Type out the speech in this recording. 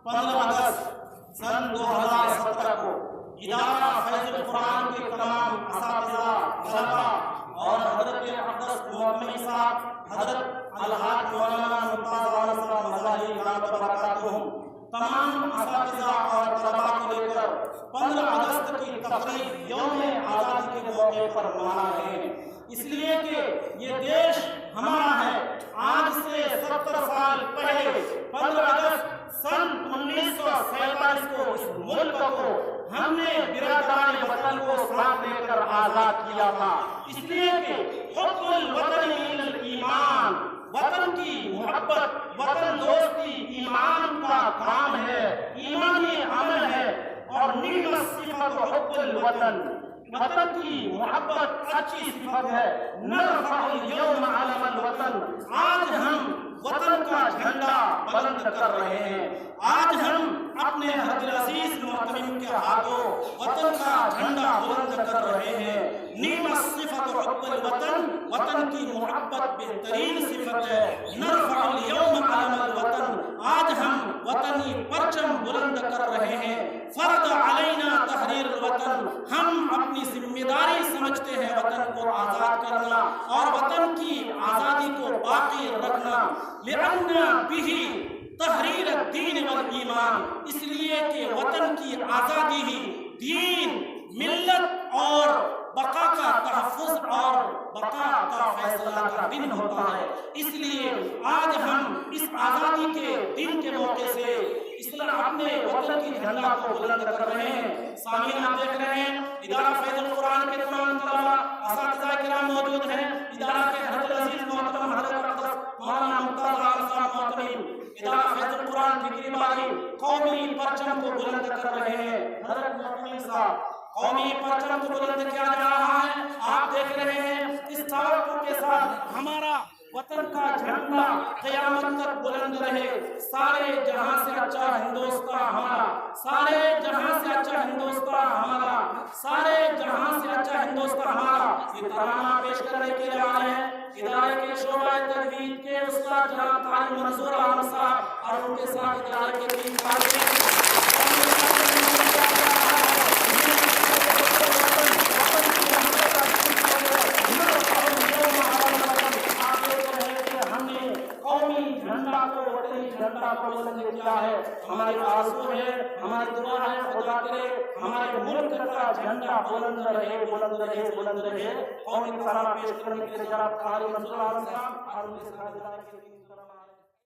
15 अगस्त सन 2017 को इदारा फैज़ कुरान के तमाम असातिज़ा, तलबा और हज़रत अक़दस मुअम्मिन साहब हज़रत अलहाज मौलाना मुमताज़ आलम साहब मज़ाहिर दामत बरकातुहुम तमाम असातिज़ा और तलबा को लेकर 15 अगस्त की तक़रीब यौम आज़ादी के मौके पर मना रहे हैं। इसलिए कि ये देश हमारा है। आज से 70 साल पहले 15 अगस्त सन 1947 को इस मुल्क को हमने बिरादरान वतन को साथ लेकर आजाद किया था। इसलिए कि हुब्बुल वतन इलल ईमान, वतन की मोहब्बत, वतन दोस्ती ईमान का काम है, ईमानी अमल है। और निअमत सिफत हुब्बुल वतन, वतन की मोहब्बत अच्छी सिफत है। नरफ़उल यौम अलमल वतन, आज हम वतन का झंडा बुलंद कर रहे हैं। आज हम अपने हज़रत अज़ीज़ मोहतरम के हाथों वतन का झंडा बुलंद कर रहे हैं। निअमत सिफत हुब्बुल वतन, वतन की मोहब्बत बेहतरीन सिफत है। नरफ़उल यौम अलमल वतन, आज हम वतनी परचम बुलंद कर रहे हैं। फर्द अलैना तहरीरुल वतन, हम अपनी जिम्मेदारी समझते हैं वतन को आज़ाद करना और वतन की आज़ादी को बाकी रखना। लिअन्ना बिही तहरीर दीन वल ईमान, इसलिए कि वतन की आज़ादी ही दीन, मिल्लत और बका का तहफ़्फ़ुज़ और बका का फैसला का दिन होता है। इसलिए आज हम इस आज़ादी के दिन के मौके से इस्लाम अपने वतन की झंडा को बुलंद कर रहे हैं। सामीन आप देख रहे हैं इदारा फैज़ुल कुरान के तमाम तलबा असातिज़ा किराम मौजूद हैं। इदारा के हज़रत अज़ीज़ मोहतरम हज़रत अक़दस मौलाना मुमताज़ आलम साहब मोहतरम, इदारा फैज़ुल कुरान फिक्री बागी कौमी परचम को बुलंद कर रहे हैं। हज़रत मुअम्मिन साहब, कौमी परचम को बुलंद किया जा रहा है। आप देख रहे हैं इस तवक्कुल के साथ हमारा वतन का झंडा क़यामत तक बुलंद रहे। सारे जहां से अच्छा हिंदुस्तान हमारा, सारे जहां से अच्छा हिंदुस्तान हमारा, सारे जहां से अच्छा हिंदुस्तान हमारा। ये तराना पेश करने के लिए आ रहे हैं इदारे के शोबा तदबीर के उस्ताद जनाब तारिक मंसूर आलम साहब और उनके साथ इदारे के 3 साथी। झंडा को बुलंद किया है। हमारी आरज़ू है, हमारी दुआ है खुदा करे हमारे मुल्क का झंडा बुलंद रहे, बुलंद रहे, बुलंद रहे। कौमी तराना पेश करने के लिए जनाब तारिक मंसूर आलम साहब और उनके साथ